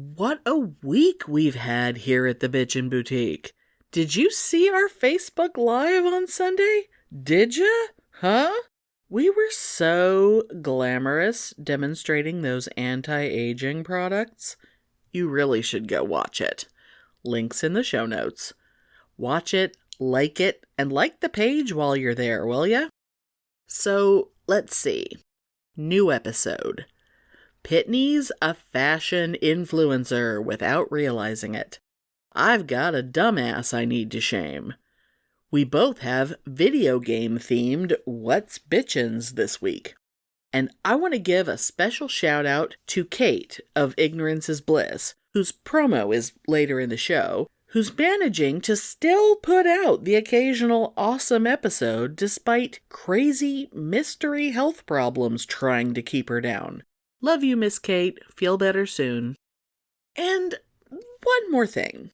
What a week we've had here at the Bitchen Boutique. Did you see our Facebook Live on Sunday? Did ya? Huh? We were so glamorous demonstrating those anti-aging products. You really should go watch it. Links in the show notes. Watch it, and like the page while you're there, will ya? So, let's see. New episode. Pitney's a fashion influencer without realizing it. I've got a dumbass I need to shame. We both have video game themed What's Bitchins this week. And I want to give a special shout out to Kate of Ignorance is Bliss, whose promo is later in the show, who's managing to still put out the occasional awesome episode despite crazy mystery health problems trying to keep her down. Love you, Miss Kate. Feel better soon. And one more thing.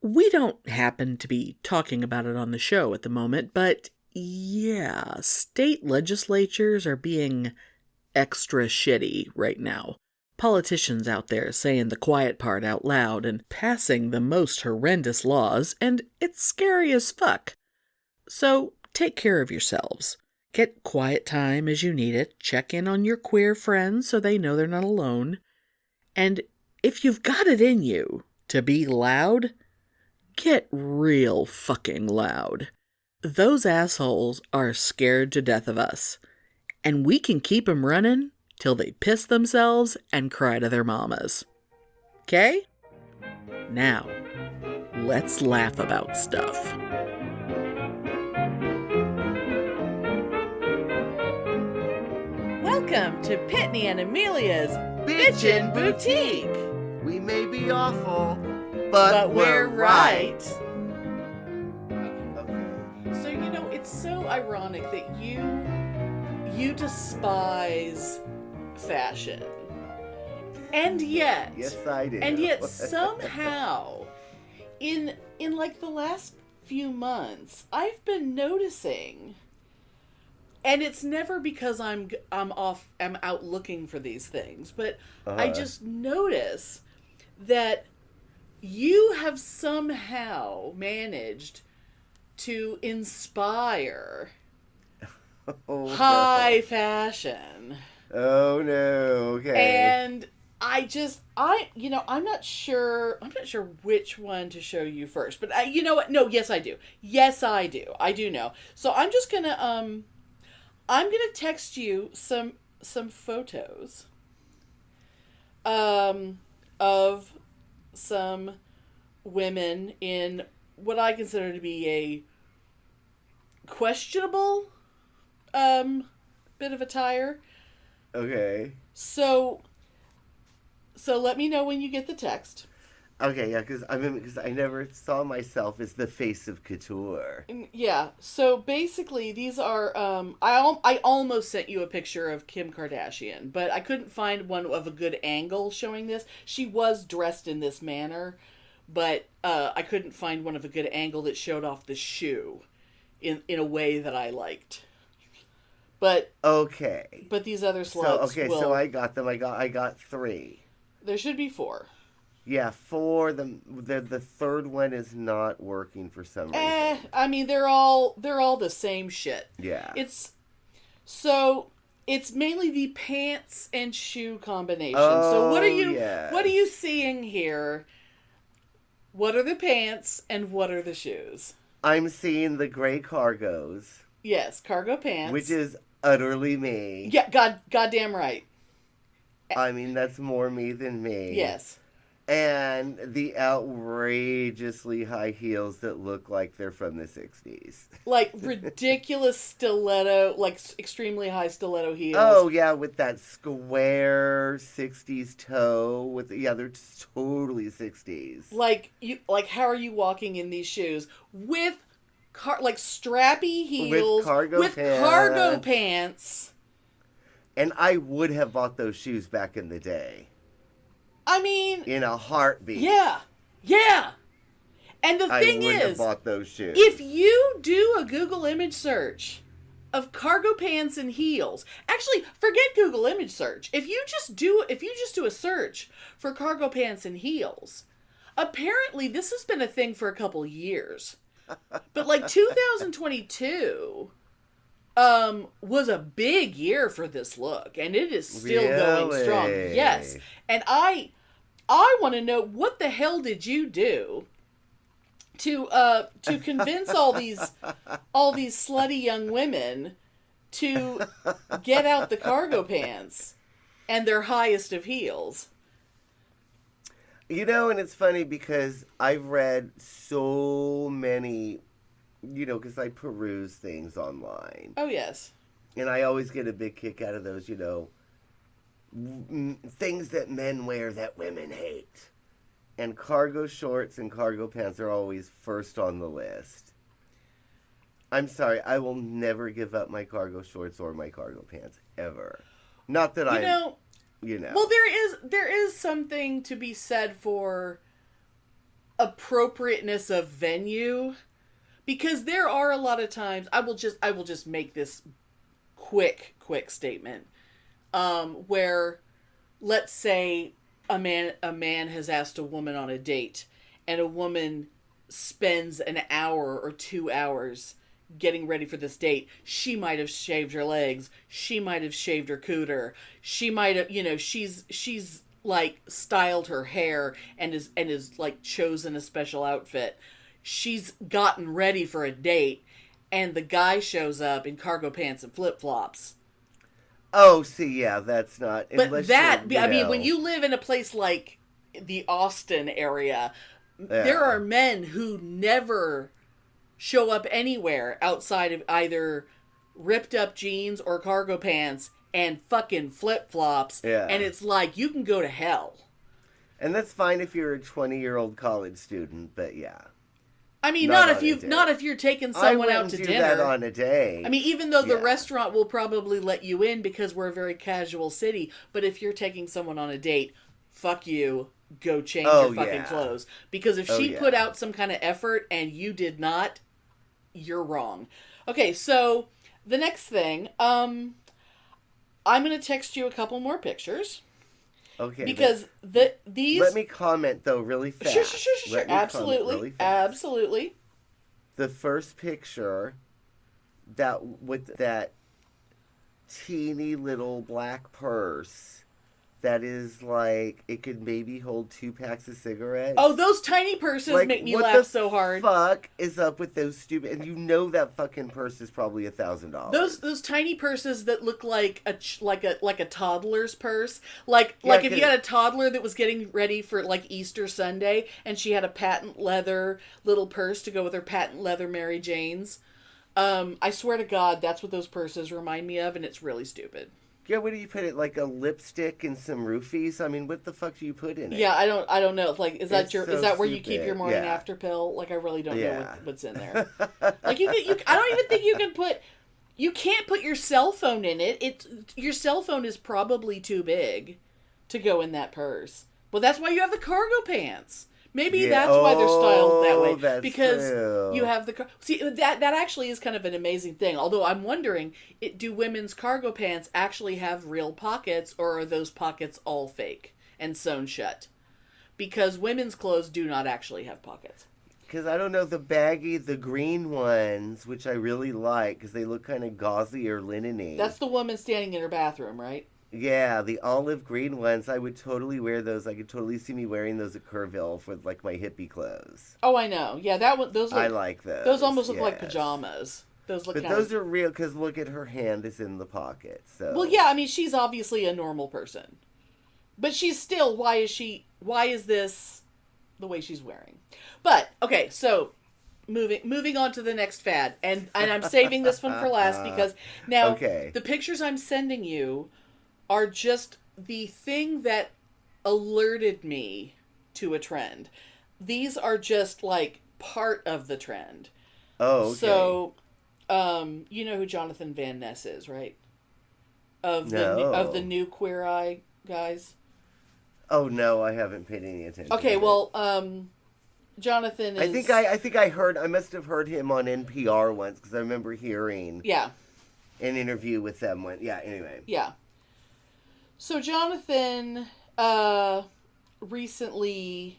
We don't happen to be talking about it on the show at the moment, but yeah, state legislatures are being extra shitty right now. Politicians out there saying the quiet part out loud and passing the most horrendous laws, and it's scary as fuck. So take care of yourselves. Get quiet time as you need it. Check in on your queer friends so they know they're not alone. And if you've got it in you to be loud, get real fucking loud. Those assholes are scared to death of us. And we can keep them running till they piss themselves and cry to their mamas. 'Kay? Now, let's laugh about stuff. Welcome to Pitney and Amelia's Bitchen Boutique. We may be awful, but we're right. Okay. So, it's so ironic that you despise fashion. And yet... Yes, I do. And yet somehow, in like the last few months, I've been noticing... And it's never because I'm out looking for these things, but I just notice that you have somehow managed to inspire high fashion. Oh no, okay. And I'm not sure which one to show you first, but you know what? No, yes I do. Yes I do. I do know. So I'm just going to I'm going to text you some photos of some women in what I consider to be a questionable bit of attire. Okay. So let me know when you get the text. Okay, yeah, because I never saw myself as the face of couture. Yeah, so basically these are, I almost sent you a picture of Kim Kardashian, but I couldn't find one of a good angle showing this. She was dressed in this manner, but I couldn't find one of a good angle that showed off the shoe in a way that I liked. But okay. But these other sluts so I got them. I got 3. There should be 4. Yeah, 4. The third one is not working for some reason. I mean, they're all the same shit. Yeah. It's mainly the pants and shoe combination. Oh, so what are you seeing here? What are the pants and what are the shoes? I'm seeing the gray cargos. Yes, cargo pants. Which is utterly me. Yeah, goddamn right. I mean, that's more me than me. Yes. And the outrageously high heels that look like they're from the 60s. Like ridiculous stiletto, like extremely high stiletto heels. Oh, yeah, with that square 60s toe. They're totally 60s. Like how are you walking in these shoes? With strappy heels. With cargo pants. And I would have bought those shoes back in the day. I mean... in a heartbeat. Yeah. Yeah. And the thing I would is... have bought those shoes. if you do a Google image search of cargo pants and heels. Actually, forget Google image search. If you just do a search for cargo pants and heels, apparently this has been a thing for a couple years. But like 2022 was a big year for this look, and it is still going strong. Yes. And I want to know, what the hell did you do to convince all these slutty young women to get out the cargo pants and their highest of heels? You know, and it's funny because I've read so many, you know, because I peruse things online. Oh, yes. And I always get a big kick out of those, you know, things that men wear that women hate. And cargo shorts and cargo pants are always first on the list. I'm sorry, I will never give up my cargo shorts or my cargo pants, ever. Not that you know. Well, there is something to be said for appropriateness of venue, because there are a lot of times, I will just make this quick statement, where, let's say, a man has asked a woman on a date, and a woman spends an hour or 2 hours getting ready for this date. She might have shaved her legs. She might have shaved her cooter. She might have, you know, she's like styled her hair and is like chosen a special outfit. She's gotten ready for a date, and the guy shows up in cargo pants and flip-flops. Oh, see, yeah, that's not... But that, I mean, when you live in a place like the Austin area, there are men who never show up anywhere outside of either ripped up jeans or cargo pants and fucking flip-flops. Yeah. And it's like, you can go to hell. And that's fine if you're a 20-year-old college student, but yeah. I mean, not if you're taking someone out to dinner. I wouldn't do that on a day. I mean, even though the restaurant will probably let you in because we're a very casual city, but if you're taking someone on a date, fuck you, go change your fucking clothes. Because if she put out some kind of effort and you did not, you're wrong. Okay, so the next thing, I'm going to text you a couple more pictures. Okay. Because these... Let me comment, though, really fast. Sure. Absolutely. Absolutely. The first picture, with that teeny little black purse, that is like, it could maybe hold 2 packs of cigarettes. Oh, those tiny purses make me laugh so hard. What the fuck is up with those stupid... And you know that fucking purse is probably $1,000. Those tiny purses that look like a toddler's purse. Like if you had a toddler that was getting ready for like Easter Sunday and she had a patent leather little purse to go with her patent leather Mary Janes. I swear to God, that's what those purses remind me of, and it's really stupid. Yeah, what do you put it, like a lipstick and some roofies? I mean, what the fuck do you put in it? Yeah, I don't know. Like, is that where you keep your morning after pill? Like, I really don't know what's in there. Like, I don't even think you can't put your cell phone in it. Your cell phone is probably too big to go in that purse. Well, that's why you have the cargo pants. Maybe that's why they're styled that way. That's because true. You have the... See, that actually is kind of an amazing thing. Although I'm wondering, do women's cargo pants actually have real pockets, or are those pockets all fake and sewn shut? Because women's clothes do not actually have pockets. Because I don't know, the green ones, which I really like, because they look kind of gauzy or linen-y. That's the woman standing in her bathroom, right? Yeah, the olive green ones, I would totally wear those. I could totally see me wearing those at Kerrville for, like, my hippie clothes. Oh, I know. Yeah, those look... I like those. Those almost look like pajamas. Those look those are real, because look at her hand is in the pocket, so... Well, yeah, I mean, she's obviously a normal person. But she's still, why is this the way she's wearing? But, okay, so... Moving on to the next fad. And I'm saving this one for last, because now, the pictures I'm sending you are just the thing that alerted me to a trend. These are just like part of the trend. Oh, okay. So, you know who Jonathan Van Ness is, right? Of the new Queer Eye guys. Oh no, I haven't paid any attention. Okay, well, Jonathan is... I think I must have heard him on NPR once, because I remember hearing... Yeah. an interview with them when, yeah, anyway. Yeah. So Jonathan, recently,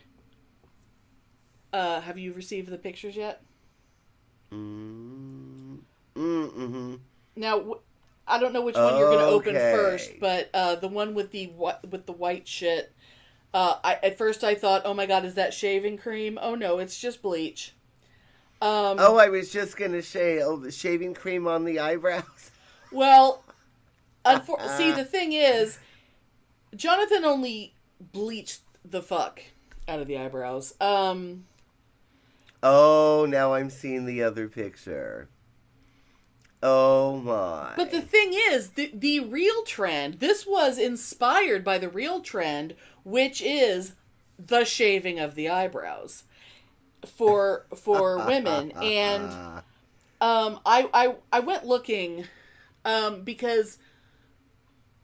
have you received the pictures yet? Mm-hmm. Now, I don't know which one you're going to open Okay. first, but the one with the white shit. At first I thought, oh my god, is that shaving cream? Oh no, it's just bleach. I was just gonna say, the shaving cream on the eyebrows. Well, see, the thing is, Jonathan only bleached the fuck out of the eyebrows. Oh, now I'm seeing the other picture. Oh my. But the thing is, the real trend, this was inspired by the real trend, which is the shaving of the eyebrows for women. And I went looking because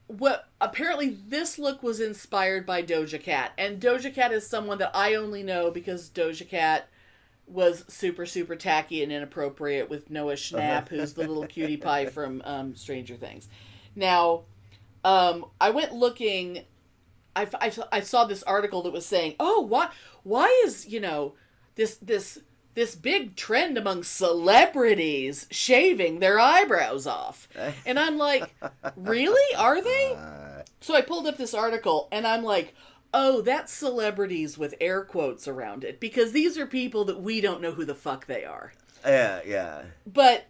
what apparently this look was inspired by Doja Cat. And Doja Cat is someone that I only know because Doja Cat was super, super tacky and inappropriate with Noah Schnapp, who's the little cutie pie from Stranger Things. Now, I went looking. I saw this article that was saying, "Oh, why is this big trend among celebrities shaving their eyebrows off?" And I'm like, "Really? Are they?" So I pulled up this article, and I'm like, oh, that's celebrities with air quotes around it, because these are people that we don't know who the fuck they are. Yeah. But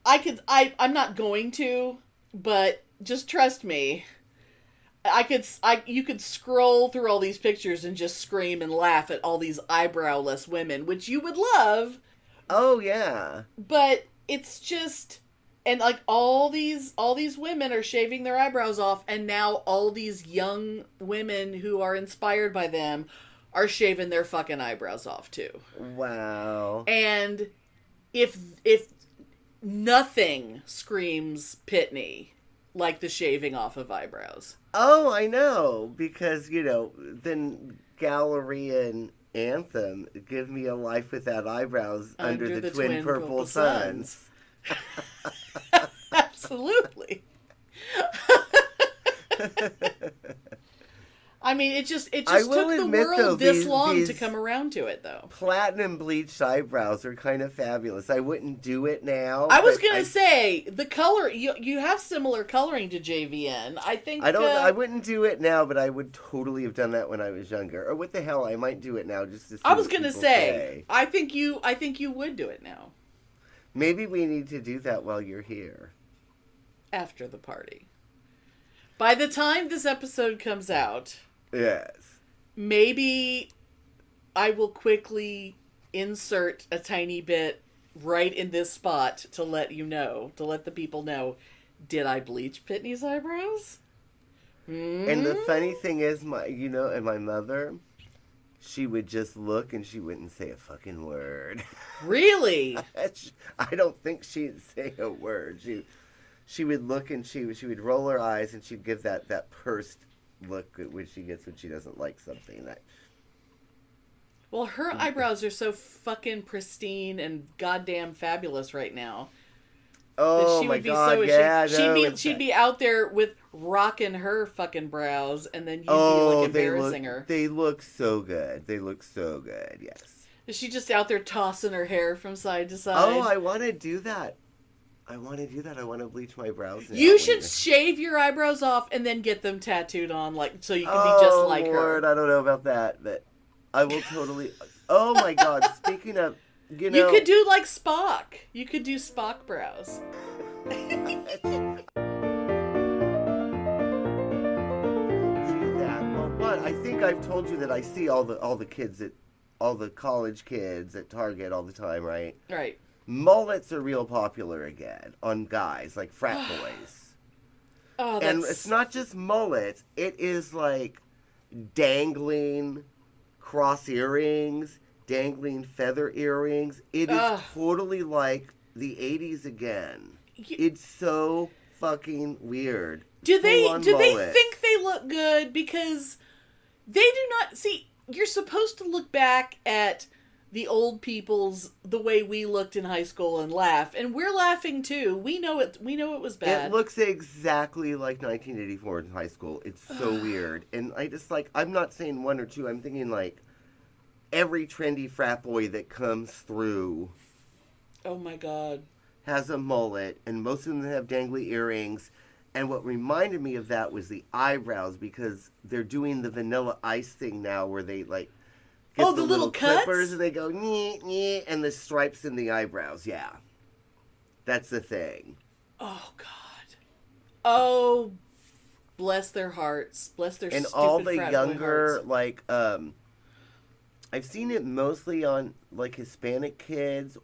I'm not going to, but just trust me. You could scroll through all these pictures and just scream and laugh at all these eyebrowless women, which you would love. Oh yeah. But it's just, and like all these women are shaving their eyebrows off, and now all these young women who are inspired by them are shaving their fucking eyebrows off too. Wow. And if nothing screams Pitney like the shaving off of eyebrows. Oh, I know, because then Gallery and Anthem, Give Me a Life Without Eyebrows under the twin purple suns. Absolutely. I mean, it just took the world this long to come around to it, though. Platinum bleached eyebrows are kind of fabulous. I wouldn't do it now. I was gonna say the color. You have similar coloring to JVN. I think. I wouldn't do it now, but I would totally have done that when I was younger. Or what the hell? I might do it now just to see. I was gonna say. I think you would do it now. Maybe we need to do that while you're here. After the party. By the time this episode comes out. Yes. Maybe I will quickly insert a tiny bit right in this spot to let the people know, did I bleach Pitney's eyebrows? Mm-hmm. And the funny thing is, and my mother, she would just look and she wouldn't say a fucking word. Really? I don't think she'd say a word. She would look and she would roll her eyes and she'd give that pursed look which she gets when she doesn't like something. Well, her eyebrows are so fucking pristine and goddamn fabulous right now. Oh my god! Yeah, she'd be out there with rocking her fucking brows, and then you'd be like embarrassing her. They look so good. Yes. Is she just out there tossing her hair from side to side? Oh, I want to do that. I want to bleach my brows now. You should shave your eyebrows off and then get them tattooed on, so you can be just like Lord, her. I don't know about that, but I will totally. Oh my god! Speaking of, you could do like Spock. You could do Spock brows. But I think I've told you that I see all the college kids at Target all the time, right? Right. Mullets are real popular again on guys, like frat boys. Oh, and it's not just mullets. It is like dangling cross earrings, dangling feather earrings. It is totally like the 80s again. It's so fucking weird. Do they think they look good? Because they do not. See, you're supposed to look back at the old people's, the way we looked in high school and laugh. And we're laughing too. We know it was bad. It looks exactly like 1984 in high school. It's so weird. And I just I'm not saying one or two. I'm thinking every trendy frat boy that comes through. Oh my God. Has a mullet, and most of them have dangly earrings. And what reminded me of that was the eyebrows, because they're doing the Vanilla Ice thing now where they get the little cuts? clippers and they go nee, nee, and the stripes in the eyebrows. Yeah. That's the thing. Oh God. Oh, bless their hearts. Bless their and stupid all the frat boy younger hearts. I've seen it mostly on Hispanic kids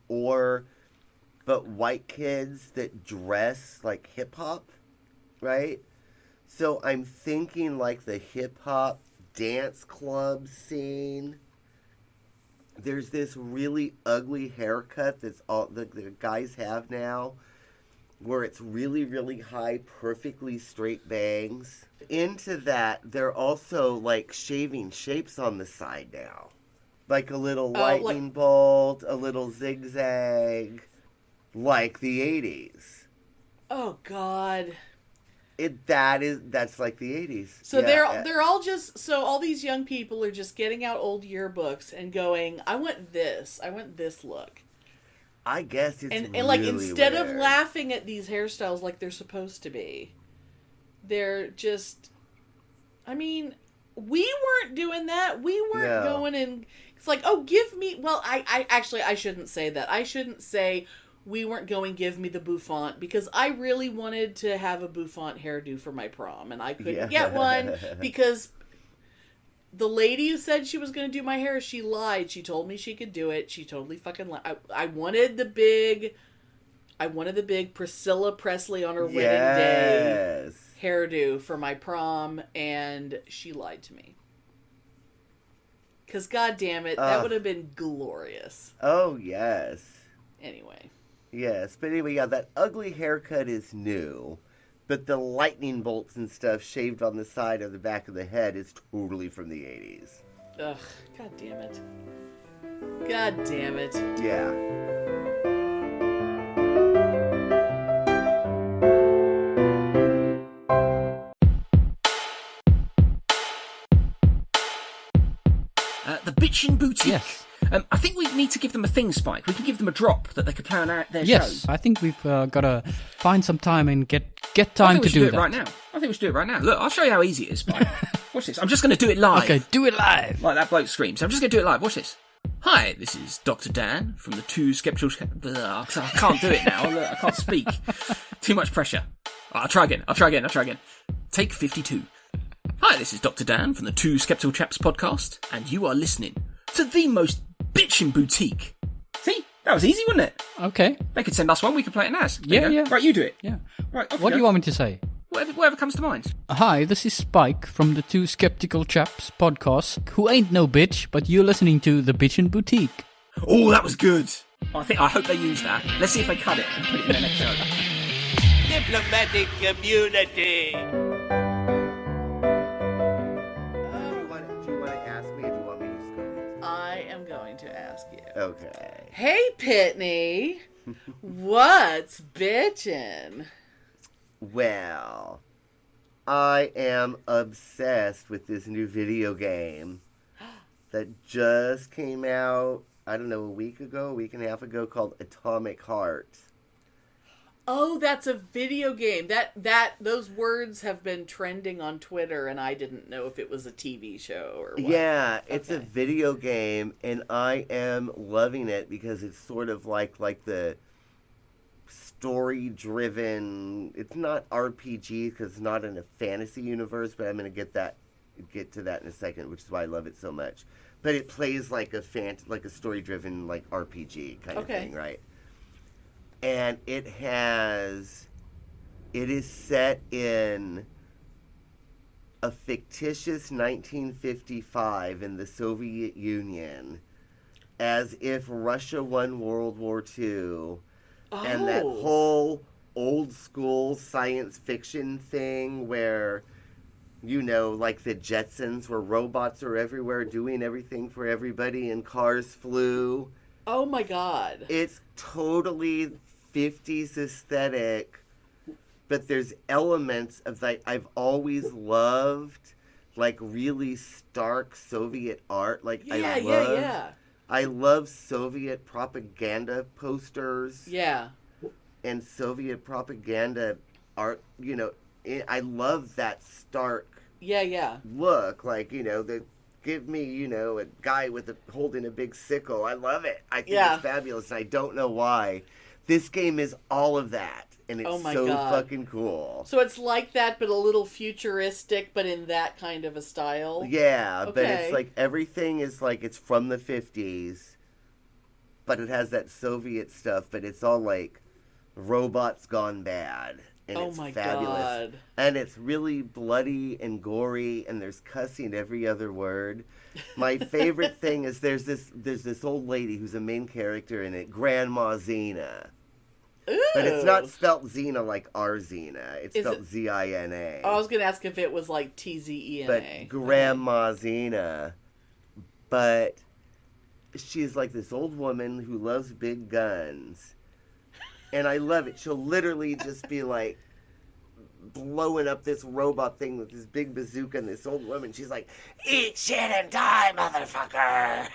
but white kids that dress like hip hop, right? So I'm thinking the hip hop dance club scene. There's this really ugly haircut that's all the guys have now, where it's really, really high, perfectly straight bangs. Into that, they're also shaving shapes on the side now. Like a little lightning bolt, a little zigzag, like the 80s. Oh God. That's like the 80s. So they're all all these young people are just getting out old yearbooks and going, I want this look. I guess it's and really instead weird. of laughing at these hairstyles like they're supposed to be, they're just, I mean, we weren't doing that. We weren't going and it's give me, well, I shouldn't say that. I shouldn't say we weren't going give me the bouffant, because I really wanted to have a bouffant hairdo for my prom, and I couldn't get one because the lady who said she was going to do my hair, she lied. She told me she could do it. She totally fucking lied. I wanted the big Priscilla Presley on her wedding day hairdo for my prom, and she lied to me. Because, God damn it, that would have been glorious. Oh, yes. Anyway. Yes, but anyway, yeah, that ugly haircut is new, but the lightning bolts and stuff shaved on the side of the back of the head is totally from the 80s. Ugh, God damn it. God damn it. Yeah. The Bitchen Boutique. Yes. I think we need to give them a thing, Spike. We can give them a drop that they could play on their Yes, show. I think we've got to find some time and get time to do that. Right now. I think we should do it right now. Look, I'll show you how easy it is, Spike. Watch this. I'm just going to do it live. Okay, do it live. Like that bloke screams. I'm just going to do it live. Watch this. Hi, this is Dr. Dan from the Two Skeptical... I can't do it now. Look, I can't speak. Too much pressure. I'll try again. Take 52. Hi, this is Dr. Dan from the Two Skeptical Chaps podcast, and you are listening to the most bitchin' boutique. See? That was easy, wasn't it? Okay. They could send us one, we could play it in ours. Yeah. Right, you do it. Yeah. Right, off What do you want me to say? Whatever comes to mind. Hi, this is Spike from the Two Skeptical Chaps podcast, who ain't no bitch, but you're listening to the Bitchen Boutique. Oh, that was good. I hope they use that. Let's see if they cut it and put it in their next show. Diplomatic community. Do you want to ask me, or do you want me to just go? I am going to ask you. Okay. Hey, Pitney. What's bitchin'? Well, I am obsessed with this new video game that just came out, I don't know, a week and a half ago, called Atomic Heart. Oh, that's a video game. Those words have been trending on Twitter, and I didn't know if it was a TV show or what. Yeah, it's a video game, and I am loving it because it's sort of like the story-driven. It's not RPG because it's not in a fantasy universe, but I'm going to get to that in a second, which is why I love it so much. But it plays like a story-driven RPG kind of thing, right? And it is set in a fictitious 1955 in the Soviet Union, as if Russia won World War II, and that whole old school science fiction thing where you know, like the Jetsons where robots are everywhere doing everything for everybody and cars flew. Oh my god. It's totally 50s aesthetic, but there's elements of like I've always loved, like really stark Soviet art. Like I love Soviet propaganda posters. Yeah. And Soviet propaganda art, you know, I love that stark look. Like, you know, give me, you know, a guy holding a big sickle. I love it. I think it's fabulous, and I don't know why. This game is all of that, and it's fucking cool. So it's like that, but a little futuristic, but in that kind of a style? Yeah, but it's like everything is like it's from the 50s, but it has that Soviet stuff, but it's all like robots gone bad. And it's fabulous. God. And it's really bloody and gory, and there's cussing every other word. My favorite thing is there's this old lady who's a main character in it, Grandma Xena. Ooh. But it's not spelt Xena like our Xena. It's spelled Zina. I was going to ask if it was like Tzena. But Grandma Xena. But she's like this old woman who loves big guns. And I love it. She'll literally just be like blowing up this robot thing with this big bazooka, and this old woman, she's like, "Eat shit and die, motherfucker."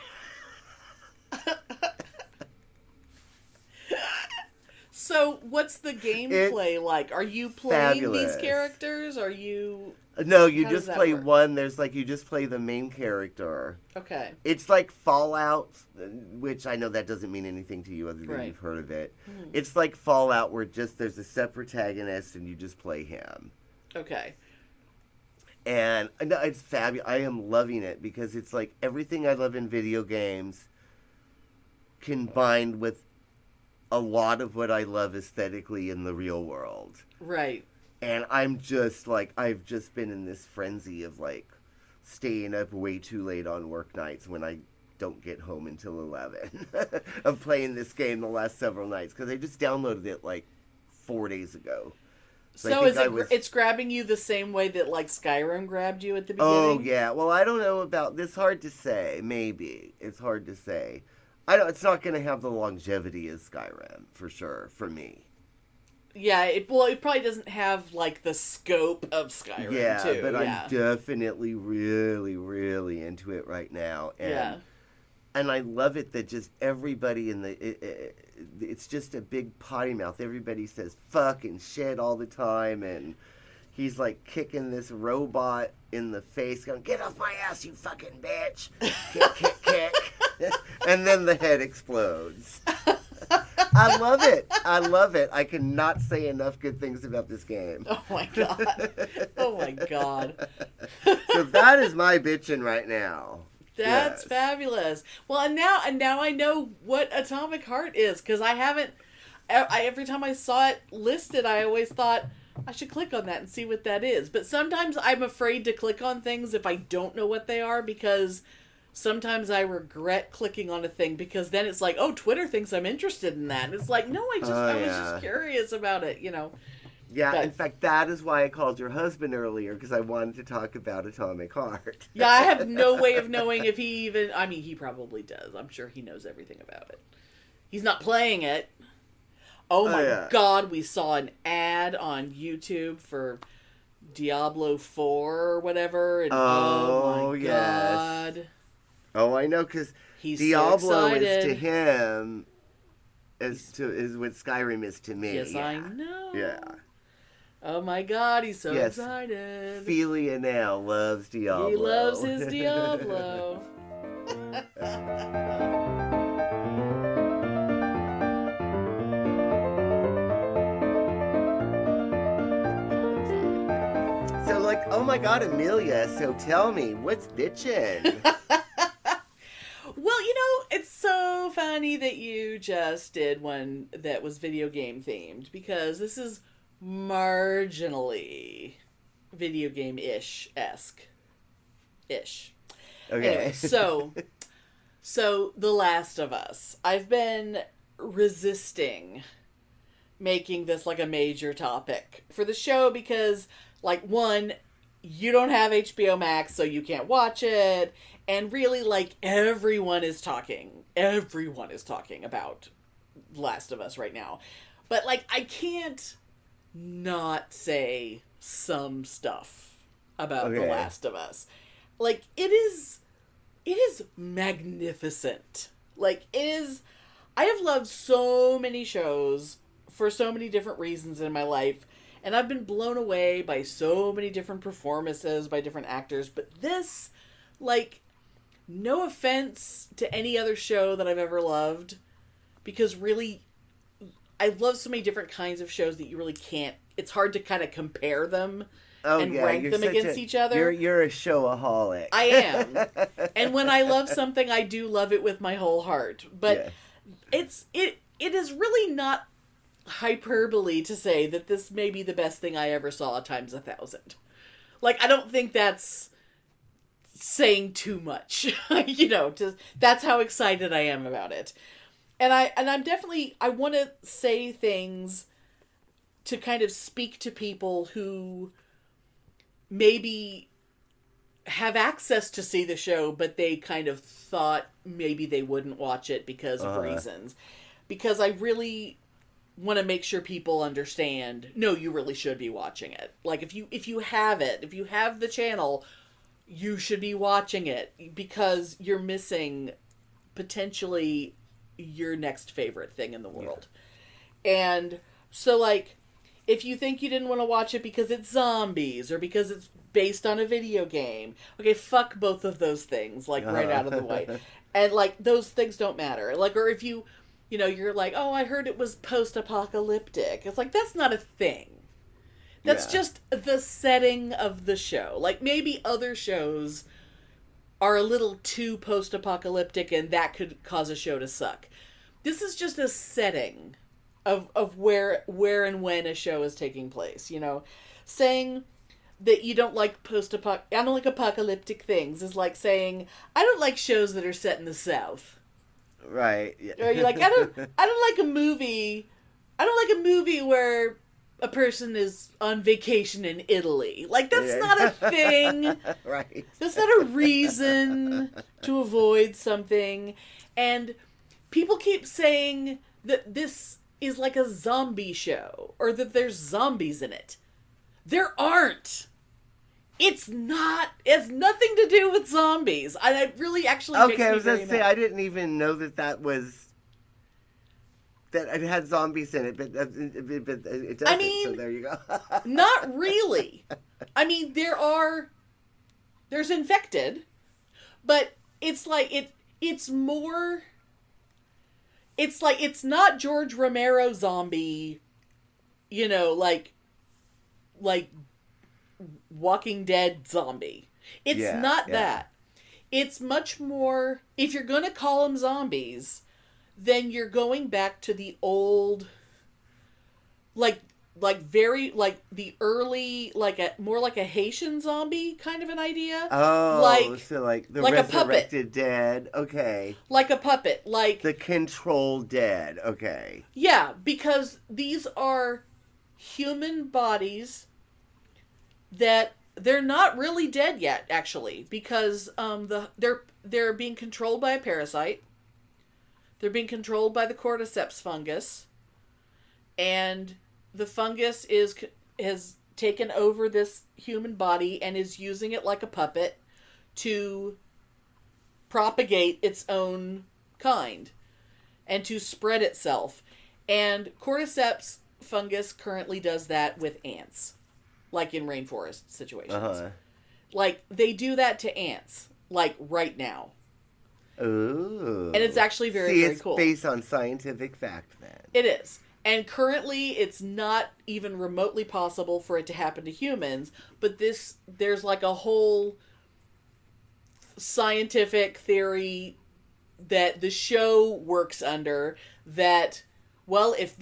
So what's the gameplay like? Are you playing fabulous. These characters? Are you... No, you just play one. There's like, you just play the main character. Okay. It's like Fallout, which I know that doesn't mean anything to you other than you've heard of it. It's like Fallout where there's a set protagonist and you just play him. Okay. And no, it's fabulous. I am loving it because it's like everything I love in video games combined with a lot of what I love aesthetically in the real world. Right. And I'm just like, I've just been in this frenzy of like staying up way too late on work nights when I don't get home until 11 of playing this game the last several nights because I just downloaded it like 4 days ago. So it's grabbing you the same way that like Skyrim grabbed you at the beginning? Oh yeah. Well, I don't know about this. Hard to say. Maybe it's hard to say. It's not going to have the longevity as Skyrim for sure for me. Yeah, it probably doesn't have, like, the scope of Skyrim, too. But I'm definitely really, really into it right now. And, and I love it that just everybody it's just a big potty mouth. Everybody says fucking shit all the time, and he's, like, kicking this robot in the face, going, "Get off my ass, you fucking bitch!" Kick, kick, kick. And then the head explodes. I love it. I love it. I cannot say enough good things about this game. Oh my god. Oh my god. So that is my bitchin' right now. That's fabulous. Well, and now I know what Atomic Heart is because I haven't. Every time I saw it listed, I always thought I should click on that and see what that is. But sometimes I'm afraid to click on things if I don't know what they are because sometimes I regret clicking on a thing because then it's like, oh, Twitter thinks I'm interested in that. And it's like, no, I was just curious about it, you know. Yeah, but in fact, that is why I called your husband earlier, because I wanted to talk about Atomic Heart. Yeah, I have no way of knowing if he even... I mean, he probably does. I'm sure he knows everything about it. He's not playing it. Oh my god, we saw an ad on YouTube for Diablo 4 or whatever. And oh my god. Oh, I know, because Diablo is to him is what Skyrim is to me. Yes, I know. Yeah. Oh my god, he's so excited. Felia now loves Diablo. He loves his Diablo. So, like, oh my god, Amelia, so tell me, what's bitchin'? Well, you know, it's so funny that you just did one that was video game themed because this is marginally video game-esque. Okay. Anyway, so The Last of Us. I've been resisting making this like a major topic for the show because, like, one, you don't have HBO Max, so you can't watch it. And really, like, everyone is talking about Last of Us right now. But, like, I can't not say some stuff about The Last of Us. Like, it is magnificent. Like, I have loved so many shows for so many different reasons in my life, and I've been blown away by so many different performances by different actors, but this, like, no offense to any other show that I've ever loved, because really, I love so many different kinds of shows that you really can't, it's hard to kind of compare them and rank them against each other. You're a showaholic. I am. And when I love something, I do love it with my whole heart. But it is really not hyperbole to say that this may be the best thing I ever saw times 1,000. Like, I don't think that's saying too much. That's how excited I am about it. And I'm definitely, I want to say things to kind of speak to people who maybe have access to see the show, but they kind of thought maybe they wouldn't watch it because of reasons. Because I really want to make sure people understand, no, you really should be watching it. Like, if you have the channel, you should be watching it, because you're missing potentially your next favorite thing in the world. And so, like, if you think you didn't want to watch it because it's zombies or because it's based on a video game, okay, fuck both of those things, like, right out of the way. And, like, those things don't matter. Like, or if you're like, oh, I heard it was post-apocalyptic. It's like, that's not a thing. That's just the setting of the show. Like, maybe other shows are a little too post-apocalyptic and that could cause a show to suck. This is just a setting of where and when a show is taking place, Saying that you don't like I don't like apocalyptic things is like saying, I don't like shows that are set in the South. Right. Yeah. Or you're like, I don't like a movie where a person is on vacation in Italy. Like, that's not a thing. Right. That's not a reason to avoid something. And people keep saying that this is like a zombie show, or that there's zombies in it. There aren't. It has nothing to do with zombies. And it really actually makes me I was very going to say, mad. I didn't even know that it had zombies in it, but it doesn't, I mean, so there you go. Not really. I mean, there's infected, but it's like, it's more, it's like, it's not George Romero zombie, like Walking Dead zombie. It's not that. It's much more, if you're going to call them zombies, then you're going back to the old, like very, like the early, more like a Haitian zombie kind of an idea. Oh, so like the like resurrected dead. Okay. Like a puppet. Like the control dead. Okay. Yeah, because these are human bodies that they're not really dead yet, actually, because they're being controlled by a parasite. They're being controlled by the cordyceps fungus, and the fungus has taken over this human body and is using it like a puppet to propagate its own kind and to spread itself. And cordyceps fungus currently does that with ants, like in rainforest situations. Like, they do that to ants, like, right now. Ooh. And it's actually very cool. It's based on scientific fact, then. It is. And currently, it's not even remotely possible for it to happen to humans, but there's like a whole scientific theory that the show works under that, well, if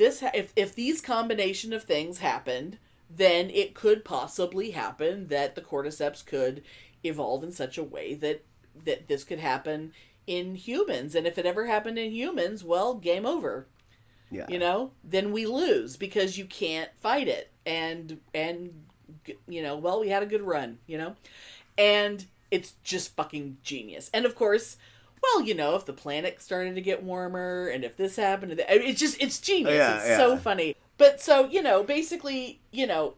these combination of things happened, then it could possibly happen that the cordyceps could evolve in such a way that this could happen in humans. And if it ever happened in humans, well, game over. Yeah. Then we lose because you can't fight it. And well, we had a good run, and it's just fucking genius. And of course, well, if the planet started to get warmer, and if this happened, it's genius. Yeah, it's so funny. But so, basically,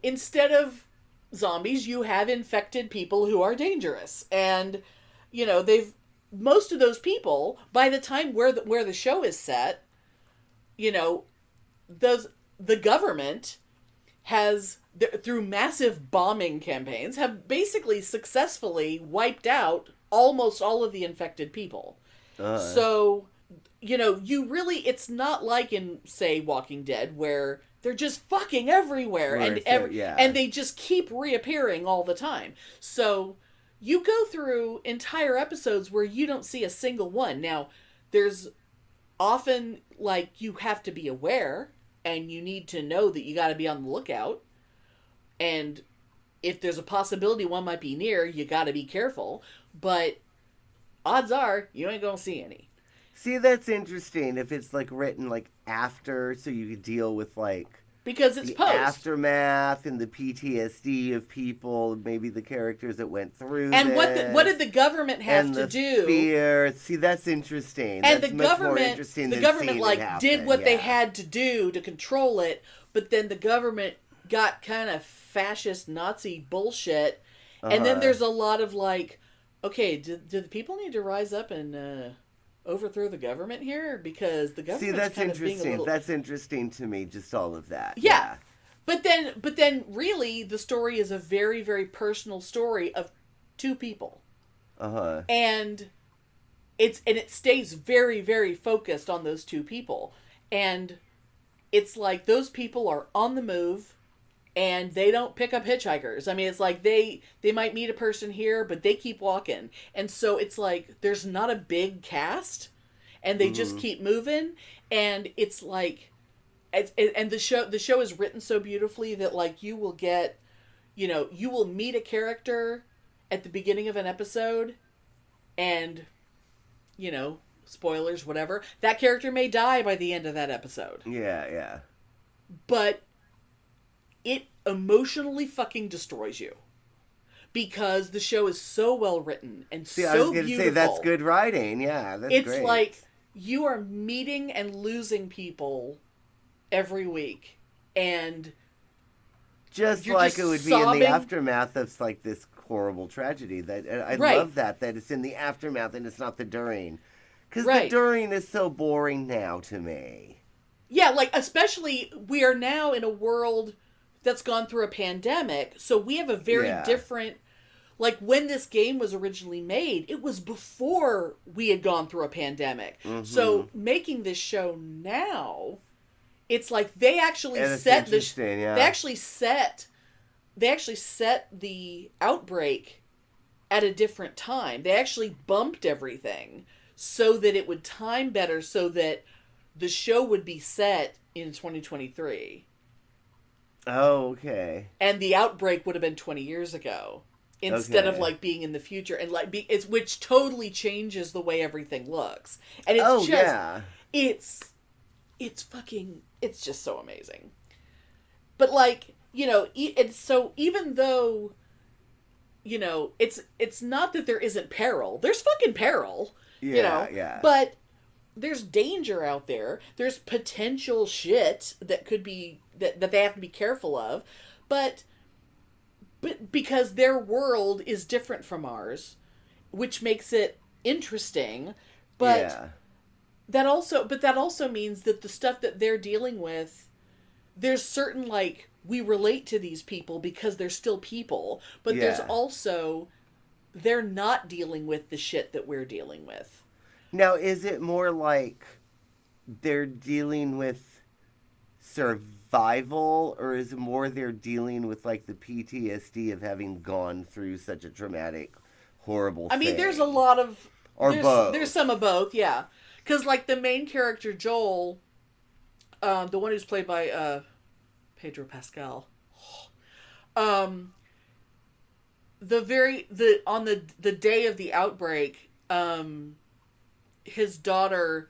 instead of zombies, you have infected people who are dangerous. And, most of those people, by the time where the show is set, the government has, through massive bombing campaigns, have basically successfully wiped out almost all of the infected people. So, you really, it's not like in, say, Walking Dead, where they're just fucking everywhere, and they just keep reappearing all the time. So you go through entire episodes where you don't see a single one. Now, there's often, you have to be aware, and you need to know that you got to be on the lookout. And if there's a possibility one might be near, you got to be careful. But odds are, you ain't gonna see any. See, that's interesting. If it's written after, so you could deal with because it's the post aftermath and the PTSD of people, maybe the characters that went through. And this, what did the government have to do? Fear. See, that's interesting. And that's the much government, more interesting the than government seeing it happen. did what they had to do to control it, but then the government got kind of fascist Nazi bullshit, and then there's a lot of okay, do the people need to rise up and overthrow the government here? Because the government. See, that's kind of interesting. being a little... That's interesting to me. Just all of that. Yeah. But then, really, the story is a very, very personal story of two people. And it stays very, very focused on those two people, and it's those people are on the move. And they don't pick up hitchhikers. I mean, it's they might meet a person here, but they keep walking. And so it's there's not a big cast, and they just keep moving. And it's and the show is written so beautifully that you will get, you will meet a character at the beginning of an episode, and, spoilers, whatever, that character may die by the end of that episode. Yeah. But it emotionally fucking destroys you, because the show is so well written and so beautiful. I was going to say, that's good writing. Yeah, that's great. It's you are meeting and losing people every week, and just like it would sobbing. Be in the aftermath of this horrible tragedy. That I love that it's in the aftermath and it's not the during, because the during is so boring now to me. Yeah, especially we are now in a world that's gone through a pandemic, so we have a very different... when this game was originally made, it was before we had gone through a pandemic. So making this show now, it's they actually set the... They actually set the outbreak at a different time. They actually bumped everything so that it would time better, so that the show would be set in 2023. Oh, okay. And the outbreak would have been 20 years ago, instead of being in the future, and which totally changes the way everything looks. And it's it's just so amazing. But it's so, even though it's not that there isn't peril. There's fucking peril. But there's danger out there. There's potential shit that could be that they have to be careful of, but because their world is different from ours, which makes it interesting. But that also means that the stuff that they're dealing with, there's certain we relate to these people because they're still people, but there's also they're not dealing with the shit that we're dealing with. Now, is it more they're dealing with survival, or is it more they're dealing with the PTSD of having gone through such a traumatic, horrible thing? I mean, there's a lot of... both. There's some of both, yeah. Because the main character, Joel, the one who's played by Pedro Pascal, on the day of the outbreak, his daughter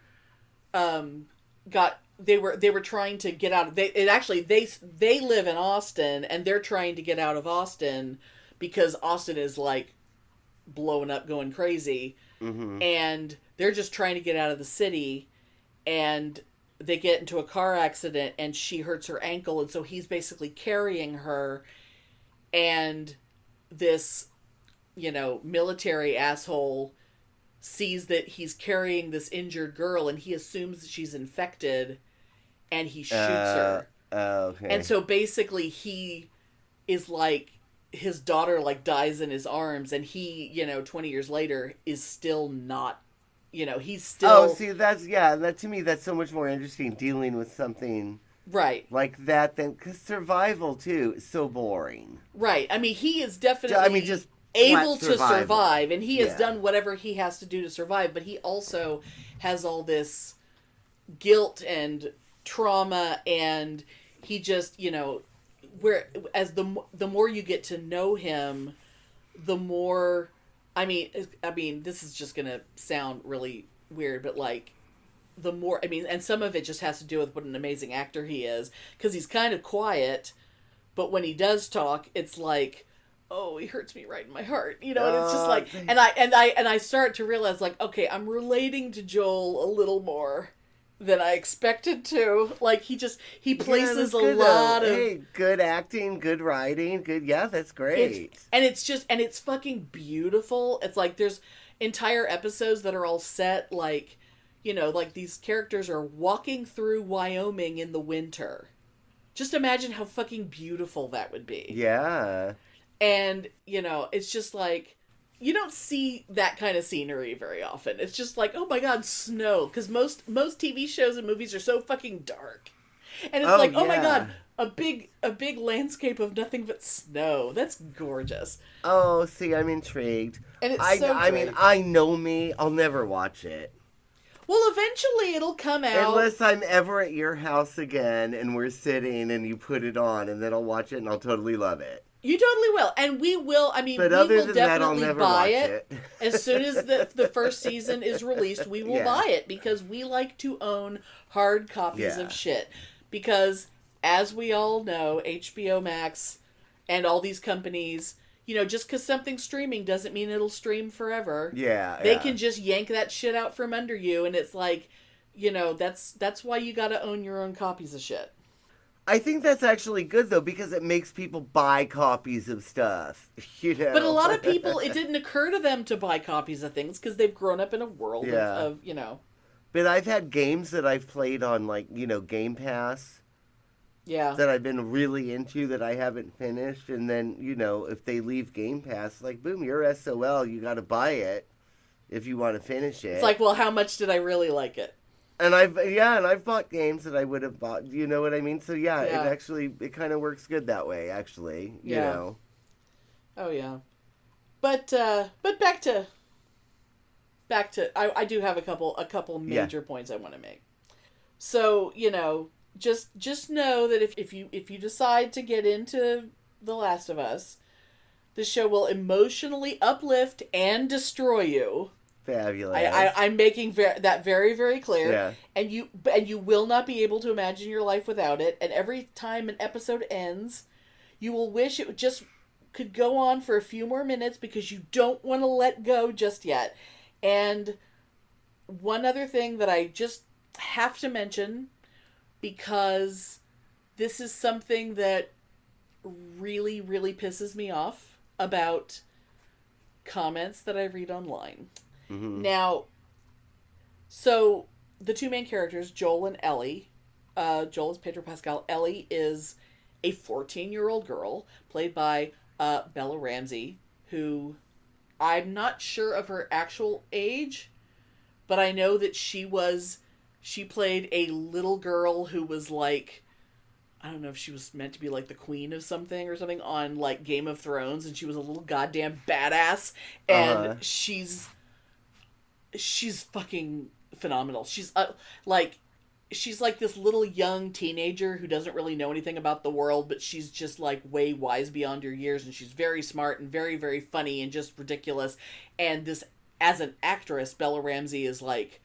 got they were trying to get out of they live in Austin, and they're trying to get out of Austin because Austin is like blowing up, going crazy, and they're just trying to get out of the city, and they get into a car accident and she hurts her ankle, and so he's basically carrying her, and this, military asshole sees that he's carrying this injured girl, and he assumes that she's infected, and he shoots her. Okay. And so basically he is like, his daughter like dies in his arms, and he, 20 years later is still not, he's still... Oh, see, that to me, that's so much more interesting, dealing with something... Right. Like that, then, because survival, too, is so boring. Right. I mean, he is definitely just able to survival. survive, and he has done whatever he has to do to survive, but he also has all this guilt and trauma, and he just, as the more you get to know him, the more, I mean, this is just gonna sound really weird, but like, the more, and some of it just has to do with what an amazing actor he is, because he's kind of quiet, but when he does talk, it's like, oh, he hurts me right in my heart, and it's just like, and I start to realize, like, okay, I'm relating to Joel a little more than I expected to. Like, he places a lot of... Hey, good acting, good writing, that's great. It's fucking beautiful. It's like, there's entire episodes that are all set, like, like these characters are walking through Wyoming in the winter. Just imagine how fucking beautiful that would be. Yeah. And, it's just like, you don't see that kind of scenery very often. It's just like, oh my god, snow. Because most TV shows and movies are so fucking dark. And it's oh my god, a big landscape of nothing but snow. That's gorgeous. Oh, see, I'm intrigued. And it's I mean, I know me. I'll never watch it. Well, eventually it'll come out. Unless I'm ever at your house again and we're sitting and you put it on, and then I'll watch it and I'll totally love it. You totally will. And we will, but we other will than definitely that, I'll never buy watch it. As soon as the first season is released, we will buy it, because we like to own hard copies of shit. Because, as we all know, HBO Max and all these companies, just because something's streaming doesn't mean it'll stream forever. Yeah. They can just yank that shit out from under you, and it's like, that's why you gotta own your own copies of shit. I think that's actually good, though, because it makes people buy copies of stuff, But a lot of people, it didn't occur to them to buy copies of things because they've grown up in a world of. But I've had games that I've played on, like, Game Pass. Yeah. That I've been really into that I haven't finished. And then, if they leave Game Pass, like, boom, you're SOL. You got to buy it if you want to finish it. It's like, well, how much did I really like it? And I've bought games that I would have bought. You know what I mean? So it kind of works good that way. Actually, you know. Oh yeah, but back to. I do have a couple major points I want to make. So just know that if you decide to get into The Last of Us, the show will emotionally uplift and destroy you. Fabulous. I'm making that very, very clear. Yeah. And you will not be able to imagine your life without it. And every time an episode ends, you will wish it just could go on for a few more minutes, because you don't want to let go just yet. And one other thing that I just have to mention, because this is something that really, really pisses me off about comments that I read online. Mm-hmm. Now, so the two main characters, Joel and Ellie, Joel is Pedro Pascal. Ellie is a 14-year-old girl played by Bella Ramsey, who I'm not sure of her actual age, but I know that she played a little girl who was like, I don't know if she was meant to be like the queen of something or something on like Game of Thrones, and she was a little goddamn badass, and she's fucking phenomenal. She's she's like this little young teenager who doesn't really know anything about the world, but she's just like way wise beyond her years, and she's very smart and very, very funny and just ridiculous. And this, as an actress, Bella Ramsey is like,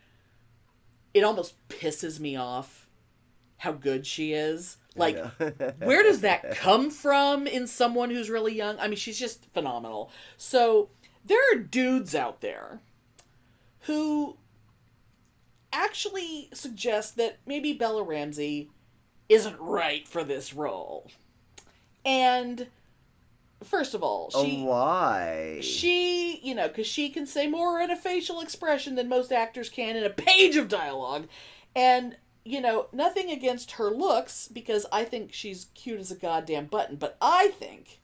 it almost pisses me off how good she is. I Like, know. where does that come from in someone who's really young? I mean, she's just phenomenal. So, there are dudes out there who actually suggest that maybe Bella Ramsey isn't right for this role. And first of all, why? she, because she can say more in a facial expression than most actors can in a page of dialogue. And, nothing against her looks, because I think she's cute as a goddamn button. But I think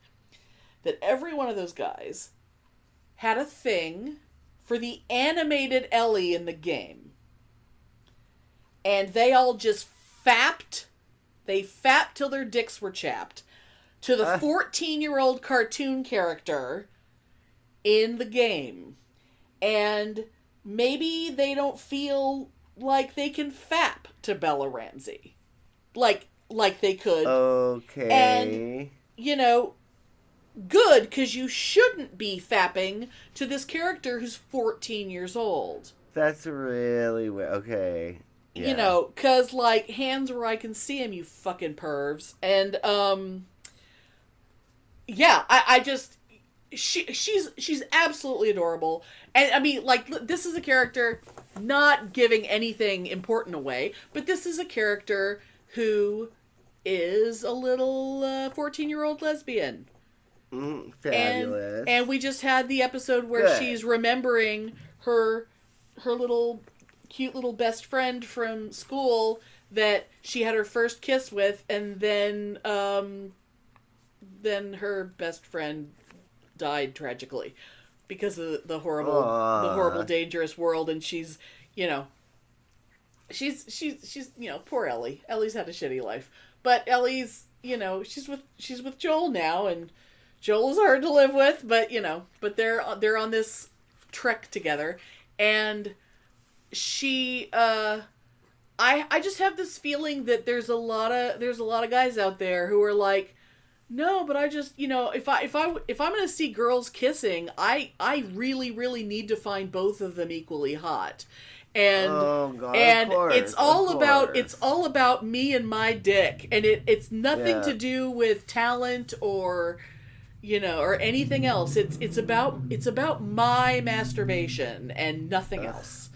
that every one of those guys had a thing for the animated Ellie in the game. And they all just fapped. They fapped till their dicks were chapped to the 14-year-old cartoon character in the game. And maybe they don't feel like they can fap to Bella Ramsey. Like they could. Okay. And, good, because you shouldn't be fapping to this character who's 14 years old. That's really weird. Okay. Yeah. Because, hands where I can see him, you fucking pervs. And, yeah, I just... She's absolutely adorable. And, I mean, this is a character, not giving anything important away, but this is a character who is a little 14-year-old lesbian. Fabulous. And we just had the episode where she's remembering her little cute little best friend from school that she had her first kiss with, and then her best friend died tragically because of the horrible dangerous world. And she's poor Ellie. Ellie's had a shitty life, but Ellie's she's with Joel now, and Joel is hard to live with, but they're on this trek together. And she I just have this feeling that there's a lot of guys out there who are like, no, but I just, if I'm going to see girls kissing, I really, really need to find both of them equally hot. And it's all about me and my dick, and it's nothing to do with talent or or anything else. It's about my masturbation and nothing else.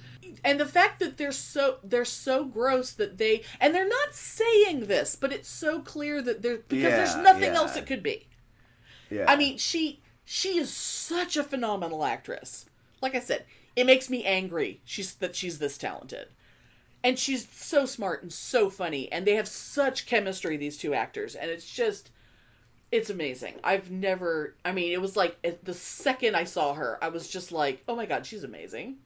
And the fact that they're so gross that and they're not saying this, but it's so clear that there's nothing else it could be. Yeah. I mean, she is such a phenomenal actress. Like I said, it makes me angry that she's this talented. And she's so smart and so funny, and they have such chemistry, these two actors, and it's amazing. It was like the second I saw her, I was just like, oh my God, she's amazing.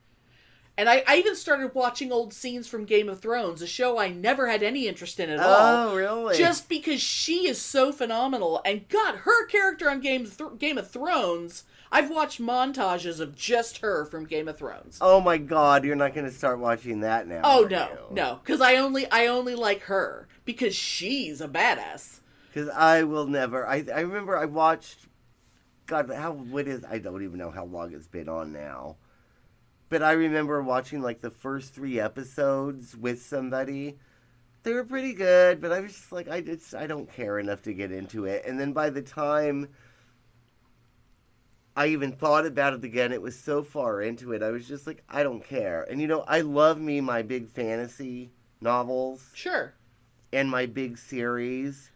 And I even started watching old scenes from Game of Thrones, a show I never had any interest in at all. Oh, really? Just because she is so phenomenal. And God, her character on Game of Thrones, I've watched montages of just her from Game of Thrones. Oh my God, you're not going to start watching that now. Oh, no. Because I only like her because she's a badass. Because I will never... I remember I watched... God, I don't even know how long it's been on now. But I remember watching, the first 3 episodes with somebody. They were pretty good, but I was just like, I don't care enough to get into it. And then by the time I even thought about it again, it was so far into it, I was just like, I don't care. And, I love my big fantasy novels. Sure. And my big series.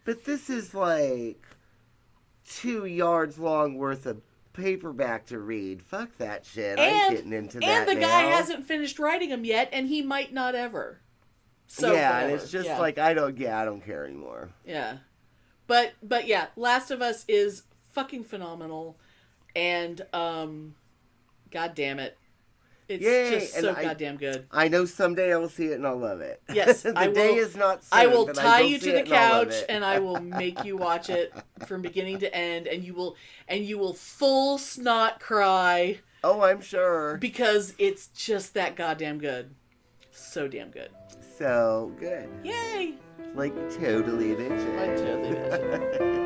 But this is 2 yards long worth of paperback to read. Fuck that shit. I'm getting into that And the now. guy hasn't finished writing them yet, and he might not ever. So yeah, and it's just I don't care anymore. Yeah. But yeah, Last of Us is fucking phenomenal, and God damn it. It's just so goddamn good. I know someday I will see it and I'll love it. Yes, the day is not soon, I will but tie I will you to the couch and I will make you watch it from beginning to end, and you will full snot cry. Oh, I'm sure. Because it's just that goddamn good. So damn good. So good. Yay! Totally bitchin'. Totally bitchin'.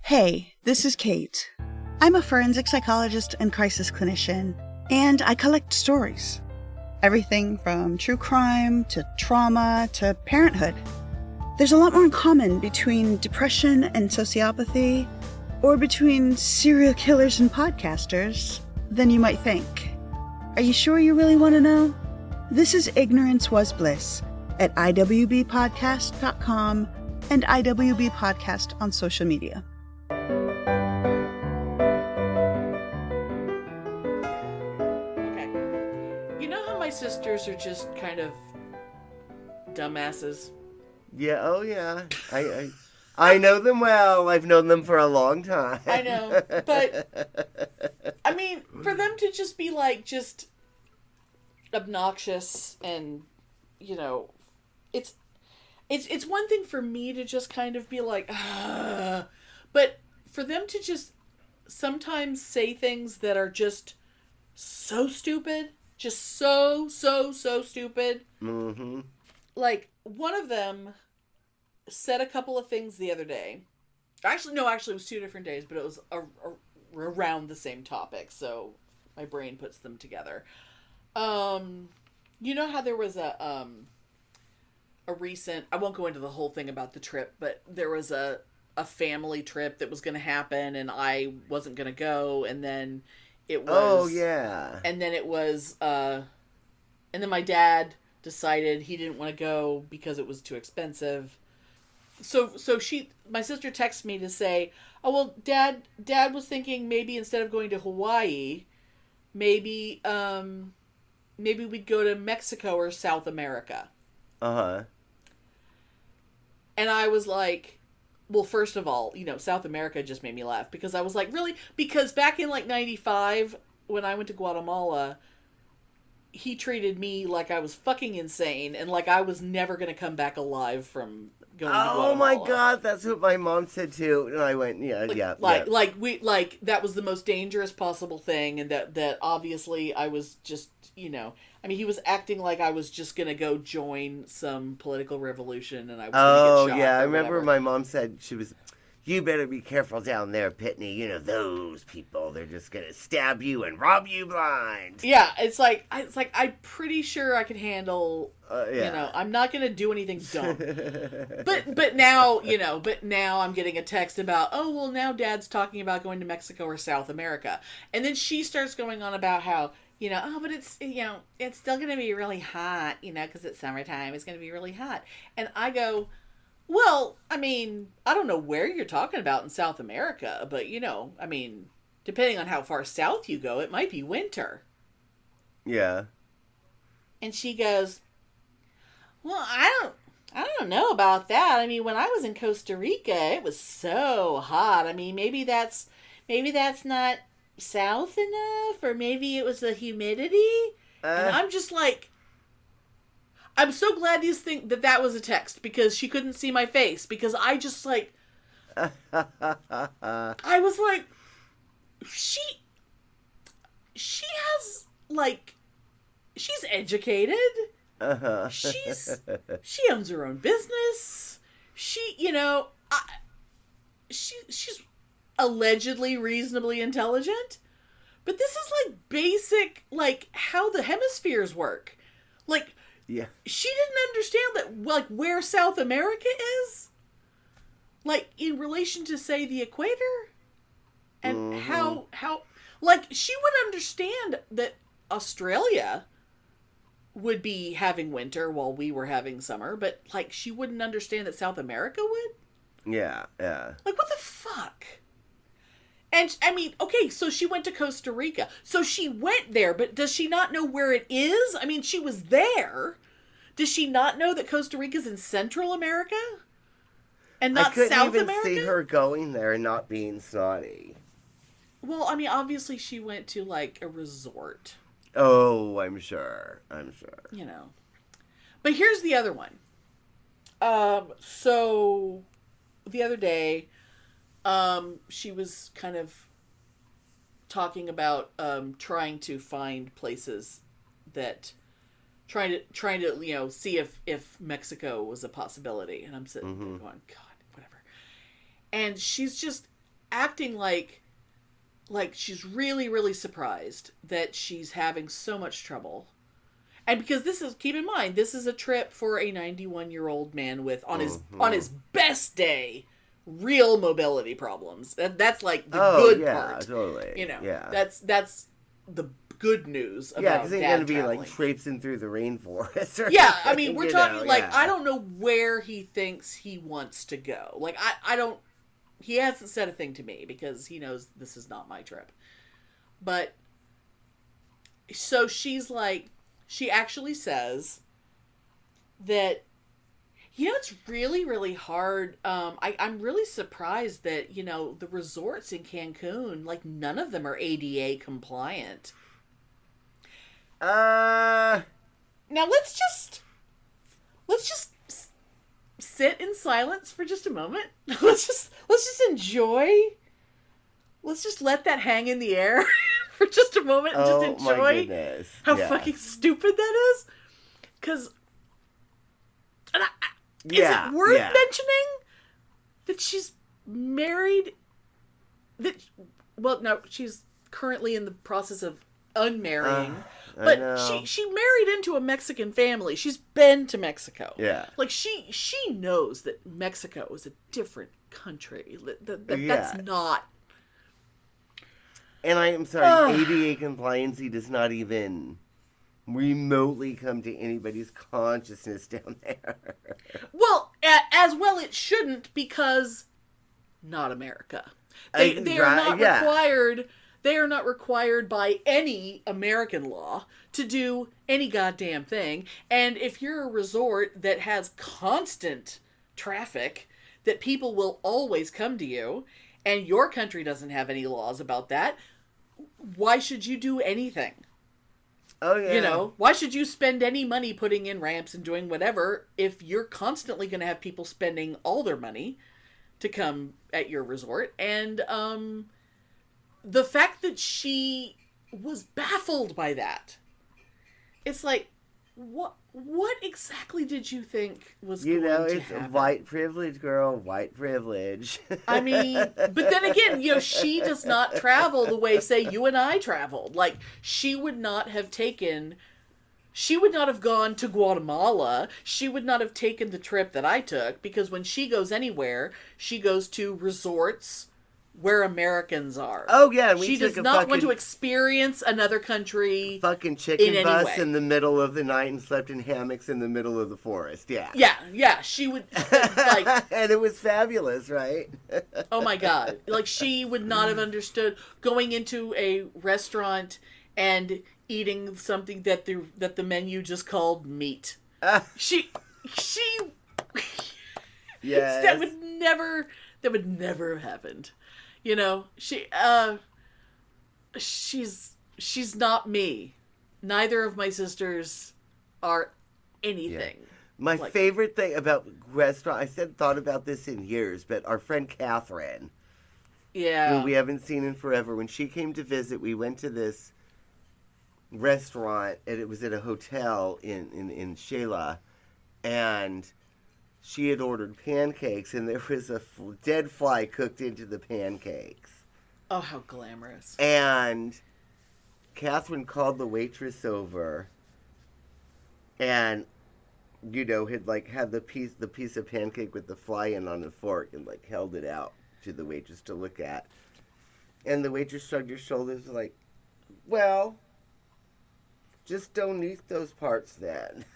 Hey, this is Kate. I'm a forensic psychologist and crisis clinician. And I collect stories. Everything from true crime to trauma to parenthood. There's a lot more in common between depression and sociopathy, or between serial killers and podcasters, than you might think. Are you sure you really want to know? This is Ignorance Was Bliss at iwbpodcast.com and IWB Podcast on social media. Okay. You know how my sisters are just kind of dumbasses? Yeah, oh yeah. I know them well. I've known them for a long time. I know, but I mean, for them to just be like, just obnoxious and, you know, it's one thing for me to just kind of be like, ugh, but for them to just sometimes say things that are just so stupid, just so stupid. Mm-hmm. Like, one of them said a couple of things the other day. Actually, it was 2 different days, but it was around the same topic, so my brain puts them together. You know how there was a recent, I won't go into the whole thing about the trip, but there was a family trip that was going to happen, and I wasn't going to go, and then it was... Oh, yeah. And then it was, and then my dad decided he didn't want to go because it was too expensive. So my sister texted me to say, oh, well, dad was thinking maybe instead of going to Hawaii, maybe we'd go to Mexico or South America. Uh-huh. And I was like, well, first of all, you know, South America just made me laugh because I was like, really? Because back in like 95, when I went to Guatemala, he treated me like I was fucking insane and like I was never going to come back alive from going to Guatemala. Oh my God, that's what my mom said too. And I went, like that was the most dangerous possible thing, and that obviously I was just, you know, I mean, he was acting like I was just going to go join some political revolution and I was going to get shot. Yeah, I remember my mom said, you better be careful down there, Pitney. You know, those people, they're just going to stab you and rob you blind. Yeah, it's like I'm pretty sure I could handle, you know, I'm not going to do anything dumb. but now, you know, I'm getting a text about, oh, well, now Dad's talking about going to Mexico or South America. And then she starts going on about how, you know, oh, but it's, you know, it's still going to be really hot, you know, because it's summertime. It's going to be really hot. And I go, well, I mean, I don't know where you're talking about in South America, but, you know, I mean, depending on how far south you go, it might be winter. Yeah. And she goes, well, I don't know about that. I mean, when I was in Costa Rica, it was so hot. I mean, maybe that's not south enough, or maybe it was the humidity. And I'm just like, I'm so glad you think that was a text, because she couldn't see my face, because I just like, I was like, she has like, she's educated. Uh-huh. She owns her own business. She, you know, she's allegedly reasonably intelligent, but this is like basic, like how the hemispheres work. Like, yeah, she didn't understand that, like, where South America is, like, in relation to, say, the equator, and how, like, she would understand that Australia would be having winter while we were having summer, but, like, she wouldn't understand that South America would? Yeah. Like, what the fuck? And, I mean, okay, so she went to Costa Rica. So she went there, but does she not know where it is? I mean, she was there. Does she not know that Costa Rica's in Central America? And not South America? I couldn't even see her going there and not being snotty. Well, I mean, obviously she went to, like, a resort. Oh, I'm sure. You know. But here's the other one. So, the other day, she was kind of talking about trying to find places that trying to you know, see if Mexico was a possibility, and I'm sitting there going, God, whatever. And she's just acting like like, she's really, really surprised that she's having so much trouble. And because keep in mind, this is a trip for a 91-year-old man with, on his best day, real mobility problems. That's like the good part. Totally. You know, yeah. that's the good news about because he's going to be traveling. like traipsing through the rainforest. Or yeah, something, I mean, we're talking I don't know where he thinks he wants to go. Like, I don't, he hasn't said a thing to me because he knows this is not my trip. But, so she's like, she actually says that, you know, it's really, really hard. I'm really surprised that, you know, the resorts in Cancun, like, none of them are ADA compliant. Now let's just sit in silence for just a moment. Let's just enjoy. Let's just let that hang in the air for just a moment and just enjoy how fucking stupid that is. Because, is it worth mentioning that she's married? No, she's currently in the process of unmarrying. But she married into a Mexican family. She's been to Mexico. Yeah. Like, she knows that Mexico is a different country. That's not... And I am sorry, ADA compliancy does not even remotely come to anybody's consciousness down there. Well, as well it shouldn't, because not America. They are not required... They are not required by any American law to do any goddamn thing. And if you're a resort that has constant traffic, that people will always come to you, and your country doesn't have any laws about that, why should you do anything? Oh, yeah. You know, why should you spend any money putting in ramps and doing whatever if you're constantly going to have people spending all their money to come at your resort? And, the fact that she was baffled by that, it's like, what exactly did you think was going to happen? You know, it's white privilege, girl, white privilege. I mean, but then again, you know, she does not travel the way, say, you and I traveled. Like, she would not have gone to Guatemala. She would not have taken the trip that I took, because when she goes anywhere, she goes to resorts where Americans are. Oh, yeah. She does not want to experience another country. Fucking chicken bus in the middle of the night and slept in hammocks in the middle of the forest. Yeah. Yeah. She would, like... And it was fabulous, right? Oh, my God. Like, she would not have understood going into a restaurant and eating something that the menu just called meat. She... Yes. That would never have happened. You know, she's not me. Neither of my sisters are anything. Yeah. My favorite thing about restaurant, thought about this in years, but our friend Catherine, who we haven't seen in forever, when she came to visit, we went to this restaurant, and it was at a hotel in Sheila, and she had ordered pancakes, and there was a dead fly cooked into the pancakes. Oh, how glamorous. And Catherine called the waitress over and, you know, had the piece of pancake with the fly in on a fork and, like, held it out to the waitress to look at. And the waitress shrugged her shoulders like, well, just don't eat those parts then.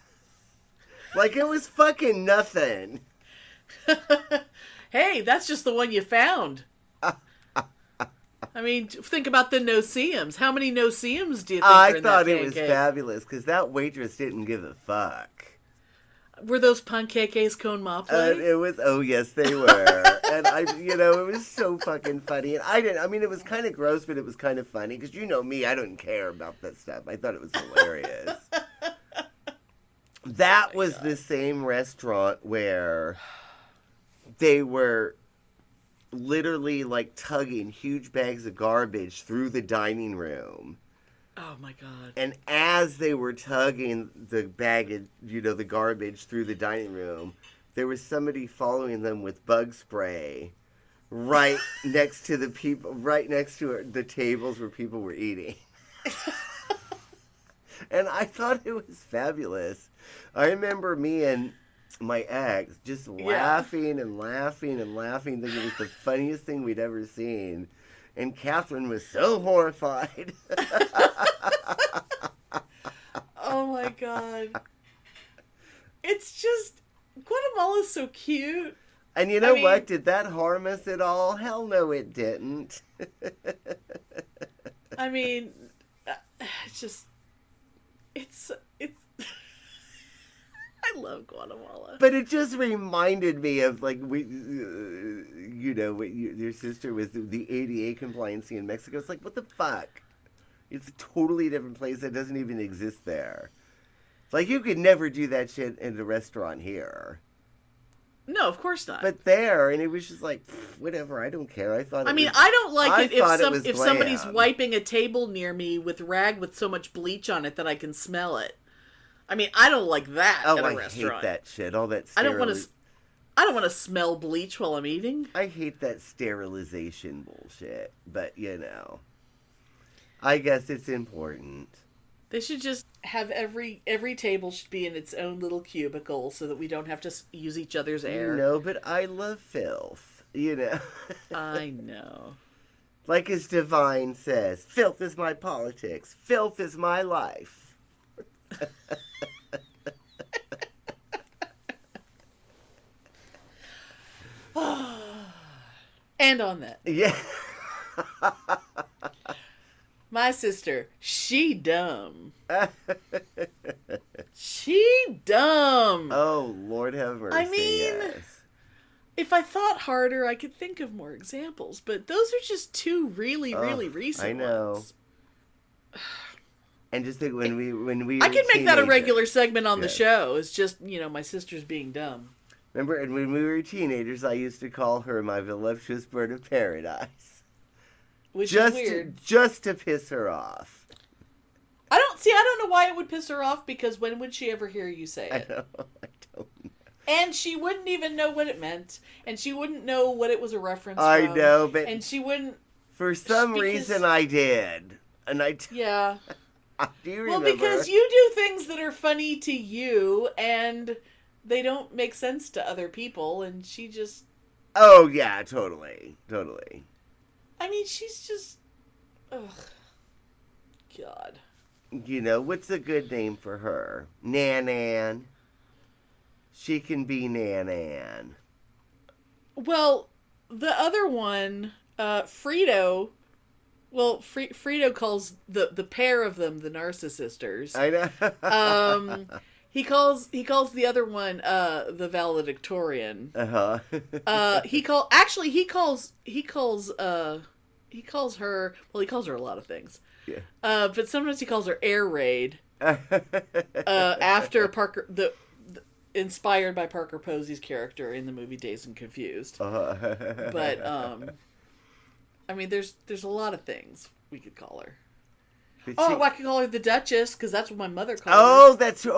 Like, it was fucking nothing. Hey, that's just the one you found. I mean, think about the no-see-ums. How many no-see-ums do you think are in that pancake? I thought it was fabulous, because that waitress didn't give a fuck. Were those pancakes con maple? It was, oh yes, they were. And it was so fucking funny. And it was kind of gross, but it was kind of funny, because you know me, I don't care about that stuff. I thought it was hilarious. That was the same restaurant where they were literally, like, tugging huge bags of garbage through the dining room. Oh, my God. And as they were tugging the bag of, the garbage through the dining room, there was somebody following them with bug spray, right next to the people, right next to the tables where people were eating. And I thought it was fabulous. I remember me and my ex just laughing and laughing and laughing, thinking it was the funniest thing we'd ever seen. And Catherine was so horrified. Oh my God. It's just, Guatemala's so cute. And you know what? Did that harm us at all? Hell no, it didn't. I mean, it's just, it's, I love Guatemala. But it just reminded me of, like, your sister was the ADA compliancy in Mexico. It's like, what the fuck? It's a totally different place that doesn't even exist there. It's like, you could never do that shit in a restaurant here. No, of course not. But there, and it was just like, whatever, I don't care. I don't like it if somebody's glam. wiping a table near me with rag with so much bleach on it that I can smell it. I mean, I don't like that at a restaurant. I hate that shit. All that I don't want to smell bleach while I'm eating. I hate that sterilization bullshit. But, I guess it's important. They should just have every table should be in its own little cubicle so that we don't have to use each other's air. No, but I love filth, I know. Like as Divine says, filth is my politics. Filth is my life. And on that. Yeah. My sister, she dumb. She dumb. Oh, Lord have mercy. I mean, if I thought harder, I could think of more examples, but those are just two really recent I know. ones. And just think when we I could make that a regular segment on the show. It's just, my sister's being dumb. Remember, and when we were teenagers, I used to call her my voluptuous bird of paradise. Which is weird. Just to piss her off. I don't know why it would piss her off, because when would she ever hear you say it? I don't know. And she wouldn't even know what it meant. And she wouldn't know what it was a reference I from. know, but... And she wouldn't... For some reason, I did. And Yeah. I do remember. Well, because you do things that are funny to you, and they don't make sense to other people, and she just... Oh, yeah, totally. I mean, she's just... Ugh. God. What's a good name for her? Nan. She can be Nan. Well, the other one, Frito... Well, Frito calls the pair of them the narcissisters. I know. He calls the other one the valedictorian. He calls her, well, he calls her a lot of things. Yeah. But sometimes he calls her Air Raid. After Parker, inspired by Parker Posey's character in the movie Dazed and Confused. But I mean, there's a lot of things we could call her. I could call her the Duchess, because that's what my mother called her.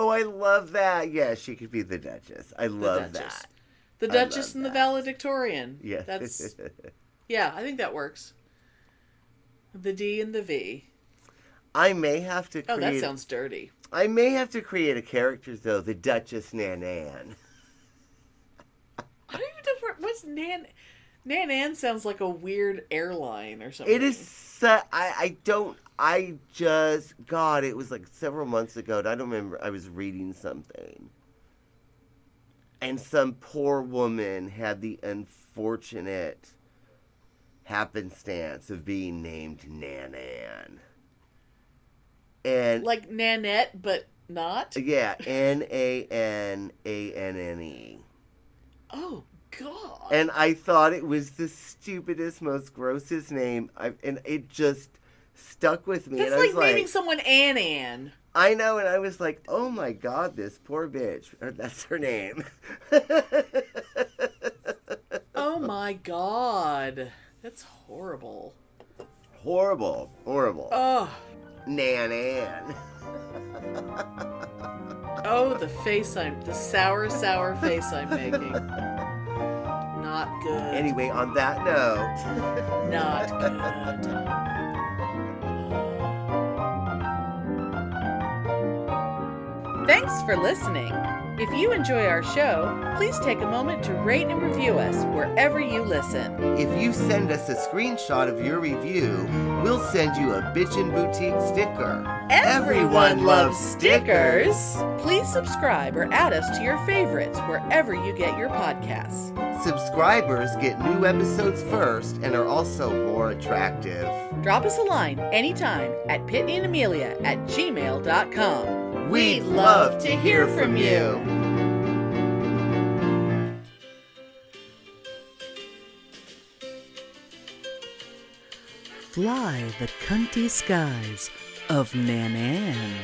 I love that. Yeah, she could be the Duchess. I love that. The Duchess and the valedictorian. Yeah. Yeah, I think that works. The D and the V. I may have to create... Oh, that sounds dirty. I may have to create a character, though, the Duchess Nan. I don't even know what's Nan... Nan sounds like a weird airline or something. It is... God, it was like several months ago. I don't remember. I was reading something. And some poor woman had the unfortunate happenstance of being named Nan. And... Like Nanette, but not? Yeah, Nananne. Oh, God. And I thought it was the stupidest, most grossest name. And it just stuck with me. That's and like naming someone Ann. I know, and I was like, oh my God, this poor bitch. That's her name. Oh my God. That's horrible. Horrible. Oh. Nan. Oh, the sour face I'm making. Not good. Anyway, on that note, Not good. Thanks for listening. If you enjoy our show, please take a moment to rate and review us wherever you listen. if you send us a screenshot of your review, we'll send you a Bitchen Boutique sticker. Everyone loves stickers. Please subscribe or add us to your favorites wherever you get your podcasts. Subscribers get new episodes first and are also more attractive. Drop us a line anytime at PitneyAndAmelia@gmail.com. We'd love to hear from you. Fly the cunty skies of Nanan.